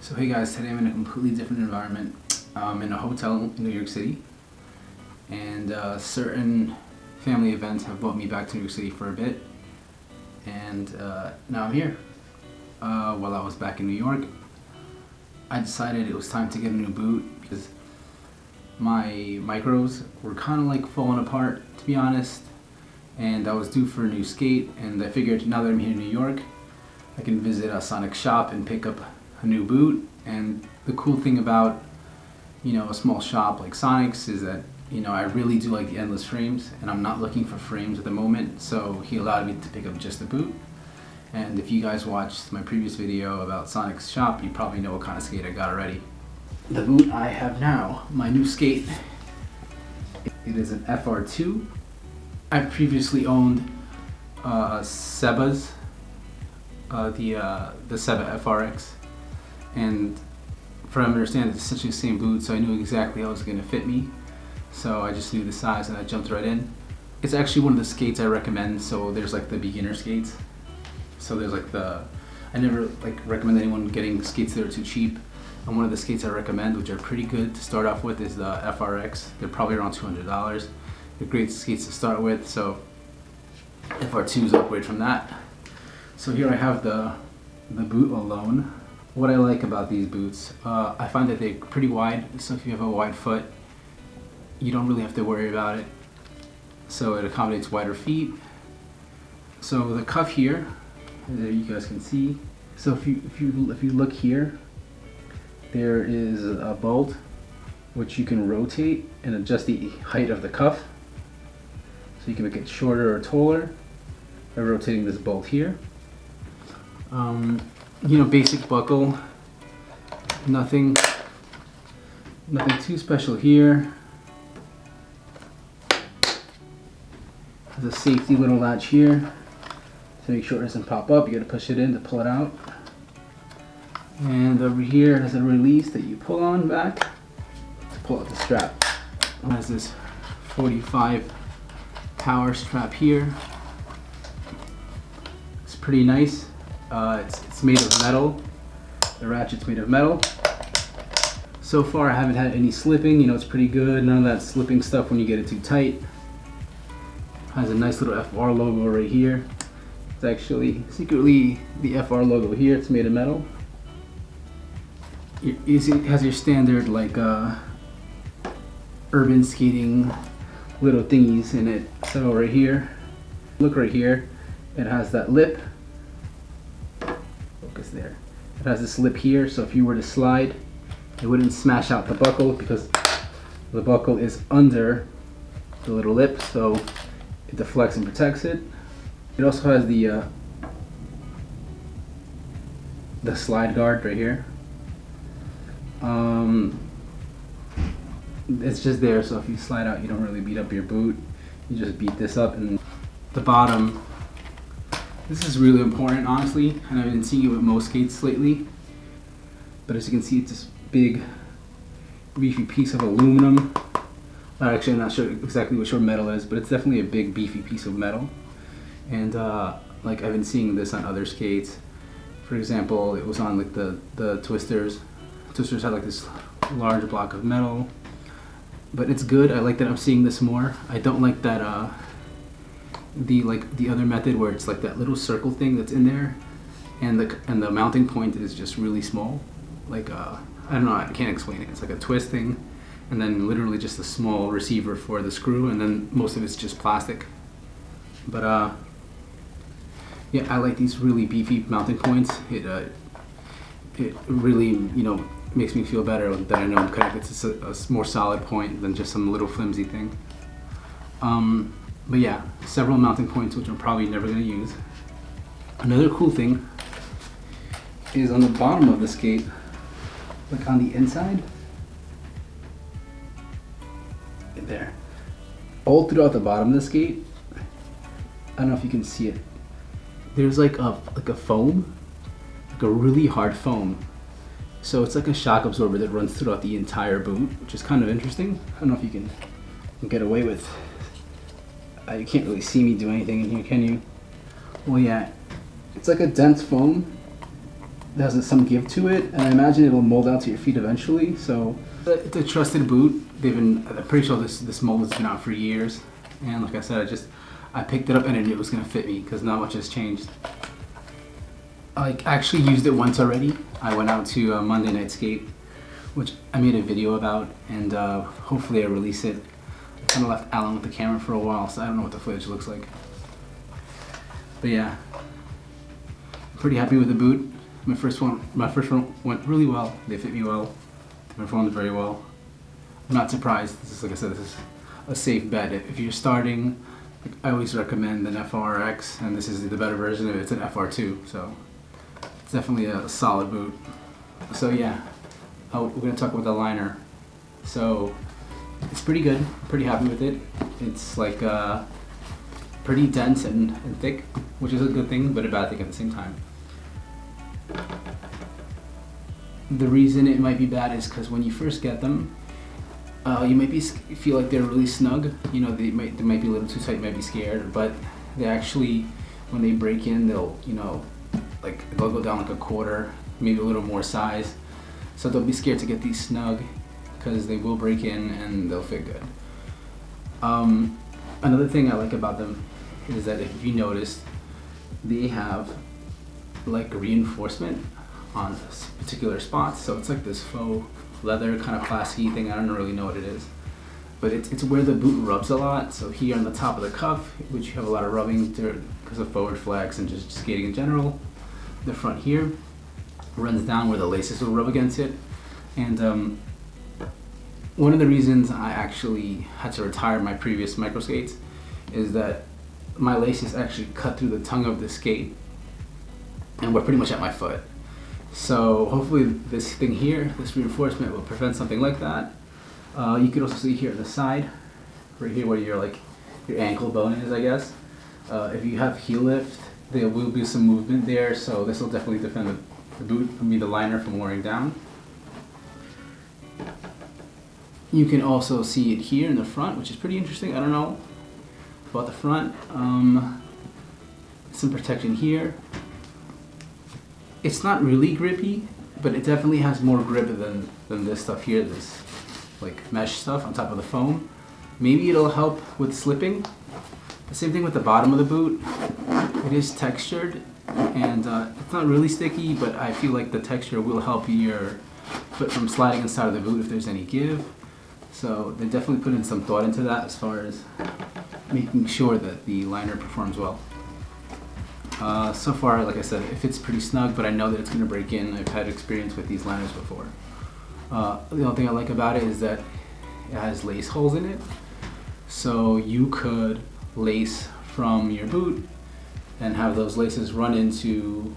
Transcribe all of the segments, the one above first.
So hey guys, today I'm in a completely different environment. I'm in a hotel in New York City, and certain family events have brought me back to New York City for a bit, and now I'm here. While I was back in New York, I decided it was time to get a new boot because my micros were kind of like falling apart, to be honest, and I was due for a new skate, and I figured now that I'm here in New York, I can visit a Sonic shop and pick up a new boot. And the cool thing about, a small shop like Sonic's is that, I really do like the endless frames, and I'm not looking for frames at the moment, so he allowed me to pick up just the boot. And if you guys watched my previous video about Sonic's shop, you probably know what kind of skate I got already. The boot I have now, my new skate, it is an FR2. I previously owned Seba's, the Seba FRX, and from what I understand, it's essentially the same boot, so I knew exactly how it was going to fit me. So I just knew the size and I jumped right in. It's actually one of the skates I recommend. So there's like the beginner skates. So there's like I never recommend anyone getting skates that are too cheap. And one of the skates I recommend, which are pretty good to start off with, is the FRX. They're probably around $200. They're great skates to start with. So FR2s upgrade from that. So here I have the boot alone. What I like about these boots, I find that they're pretty wide, so if you have a wide foot, you don't really have to worry about it. So it accommodates wider feet. So the cuff here, there you guys can see. So if you look here, there is a bolt which you can rotate and adjust the height of the cuff. So you can make it shorter or taller by rotating this bolt here. Basic buckle, nothing too special here. Has a safety little latch here to make sure it doesn't pop up. You gotta push it in to pull it out. And over here has a release that you pull on back to pull out the strap. It has this 45 power strap here. It's pretty nice. It's made of metal. The ratchet's made of metal. So far I haven't had any slipping, it's pretty good. None of that slipping stuff when you get it too tight. Has a nice little FR logo right here. It's actually secretly the FR logo here. It's made of metal. You see it has your standard urban skating little thingies in it. So right here, look right here, it has that lip. There. It has this lip here, so if you were to slide, it wouldn't smash out the buckle because the buckle is under the little lip, so it deflects and protects it. It also has the slide guard right here. It's just there, so if you slide out, you don't really beat up your boot. You just beat this up, and the bottom. This is really important, honestly, and I've been seeing it with most skates lately. But as you can see, it's this big, beefy piece of aluminum. Actually, I'm not sure exactly what sort of metal it is, but it's definitely a big, beefy piece of metal. And I've been seeing this on other skates. For example, it was on the Twisters. Twisters had this large block of metal. But it's good. I like that I'm seeing this more. I don't like that. The other method where it's that little circle thing that's in there, and the mounting point is just really small. I don't know, I can't explain it. It's like a twist thing, and then literally just a small receiver for the screw, and then most of it's just plastic. But yeah, I like these really beefy mounting points. It really makes me feel better that I know I'm connected to a more solid point than just some little flimsy thing. But yeah, several mounting points which I'm probably never going to use. Another cool thing is on the bottom of the skate, on the inside, there, all throughout the bottom of the skate, I don't know if you can see it, there's a foam, a really hard foam. So it's like a shock absorber that runs throughout the entire boot, which is kind of interesting. I don't know if you can get away with. You can't really see me do anything in here, can you? Well, yeah, it's like a dense foam there's some give to it, and I imagine it'll mold out to your feet eventually. So it's a trusted boot. I'm pretty sure this mold has been out for years, and like I said, I picked it up and I knew it was gonna fit me because not much has changed. I actually used it once already. I went out to a Monday Night Skate, which I made a video about, and hopefully I release it. I kind of left Alan with the camera for a while, so I don't know what the footage looks like. But yeah, I'm pretty happy with the boot. My first one went really well. They fit me well. They performed very well. I'm not surprised. This is, like I said, this is a safe bet. If you're starting, I always recommend an FRX, and this is the better version of it. It's an FR2, so it's definitely a solid boot. So yeah, we're gonna talk about the liner. So it's pretty good. I'm pretty happy with it. It's like pretty dense and thick, which is a good thing, but a bad thing at the same time. The reason it might be bad is because when you first get them, you might feel like they're really snug. You know, they might be a little too tight. You might be scared, but they actually, when they break in, they'll they'll go down like a quarter, maybe a little more size. So don't be scared to get these snug, because they will break in and they'll fit good. Another thing I like about them is that if you noticed, they have like reinforcement on particular spots. So it's like this faux leather kind of classy thing. I don't really know what it is, but it's where the boot rubs a lot. So here on the top of the cuff, which you have a lot of rubbing because of forward flex and just skating in general. The front here runs down where the laces will rub against it. And one of the reasons I actually had to retire my previous micro skates is that my laces actually cut through the tongue of the skate and were pretty much at my foot. So hopefully this thing here, this reinforcement, will prevent something like that. You can also see here on the side, right here where your ankle bone is, I guess. If you have heel lift, there will be some movement there, so this will definitely defend the boot from the liner from wearing down. You can also see it here in the front, which is pretty interesting. I don't know about the front. Some protection here. It's not really grippy, but it definitely has more grip than this stuff here, this like mesh stuff on top of the foam. Maybe it'll help with slipping. The same thing with the bottom of the boot. It is textured, and it's not really sticky, but I feel like the texture will help your foot from sliding inside of the boot if there's any give. So they definitely put in some thought into that as far as making sure that the liner performs well. So far, like I said, it fits pretty snug, but I know that it's going to break in. I've had experience with these liners before. The only thing I like about it is that it has lace holes in it. So you could lace from your boot and have those laces run into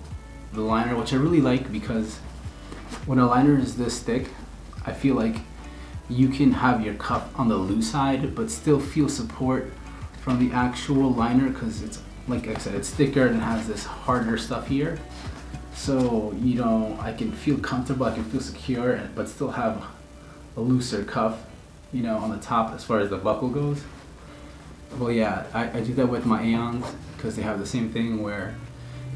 the liner, which I really like, because when a liner is this thick, I feel like you can have your cuff on the loose side but still feel support from the actual liner, because it's, like I said, it's thicker and has this harder stuff here. So, you know, I can feel comfortable, I can feel secure, but still have a looser cuff, you know, on the top as far as the buckle goes. Well, yeah, I do that with my Aeons because they have the same thing where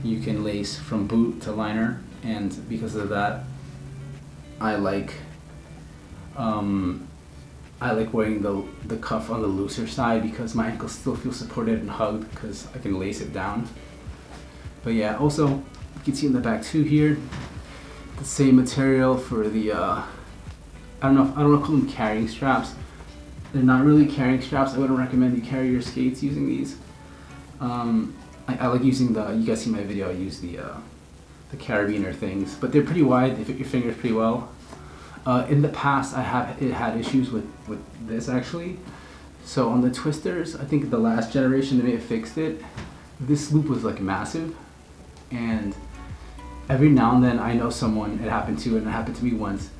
you can lace from boot to liner, and because of that, I like wearing the cuff on the looser side because my ankles still feel supported and hugged because I can lace it down. But yeah, also you can see in the back too here, the same material for the I don't know if call them carrying straps. They're not really carrying straps. I wouldn't recommend you carry your skates using these. I like using you guys see my video, I use the carabiner things, but they're pretty wide, they fit your fingers pretty well. In the past, I have had issues with this actually. So on the twisters, I think the last generation they may have fixed it. This loop was like massive, and every now and then I know someone it happened to, and it happened to me once.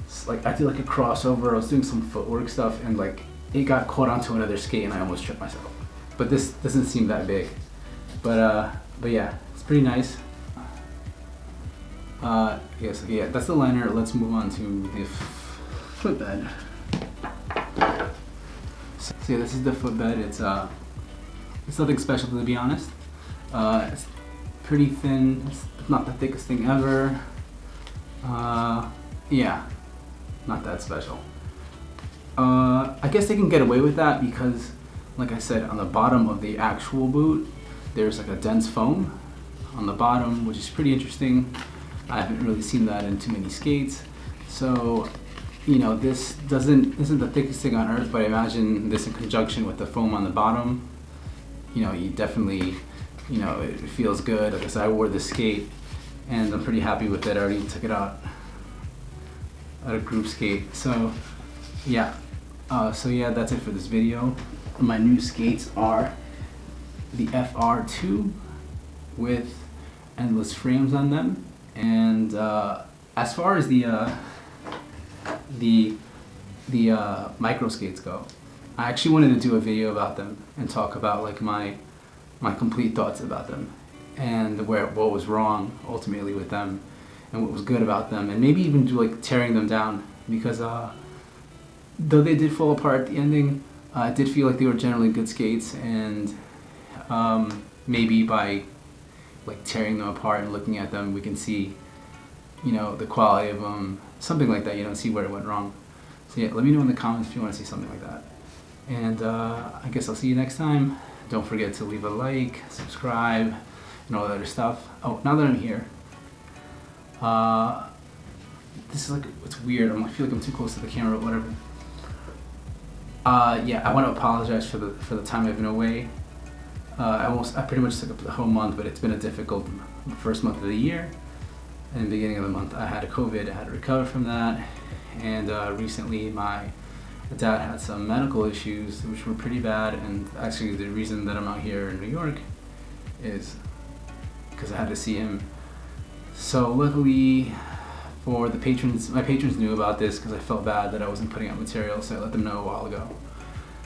It's like I did like a crossover, I was doing some footwork stuff, and like it got caught onto another skate and I almost tripped myself. But this doesn't seem that big. But yeah, it's pretty nice. Yes, yeah, that's the liner. Let's move on to the footbed. So yeah, this is the footbed. It's nothing special, to be honest. It's pretty thin. It's not the thickest thing ever. Yeah, not that special. I guess they can get away with that because, like I said, on the bottom of the actual boot, there's like a dense foam on the bottom, which is pretty interesting. I haven't really seen that in too many skates. So, you know, this isn't the thickest thing on earth, but I imagine this in conjunction with the foam on the bottom, you know, you definitely, you know, it feels good. Like I said, I wore this skate and I'm pretty happy with it. I already took it out at a group skate. So yeah, that's it for this video. My new skates are the FR2 with endless frames on them, and as far as the micro skates go, I actually wanted to do a video about them and talk about like my complete thoughts about them and what was wrong ultimately with them and what was good about them, and maybe even do like tearing them down, because though they did fall apart at the ending, I did feel like they were generally good skates, and maybe by like tearing them apart and looking at them, we can see, you know, the quality of them, something like that, you know, see where it went wrong. So yeah, let me know in the comments if you want to see something like that. And I guess I'll see you next time. Don't forget to leave a like, subscribe, and all that other stuff. Oh, now that I'm here, this is like, it's weird. I feel like I'm too close to the camera, but whatever. Yeah, I want to apologize for the time I've been away. I pretty much took up the whole month, but it's been a difficult first month of the year. In the beginning of the month, I had a COVID. I had to recover from that, and recently my dad had some medical issues which were pretty bad. And actually, the reason that I'm out here in New York is because I had to see him. So luckily for the patrons, my patrons knew about this because I felt bad that I wasn't putting out material, so I let them know a while ago.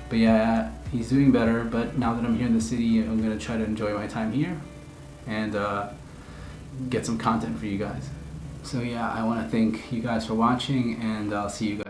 But yeah, he's doing better, but now that I'm here in the city, I'm going to try to enjoy my time here and get some content for you guys. So yeah, I want to thank you guys for watching, and I'll see you guys.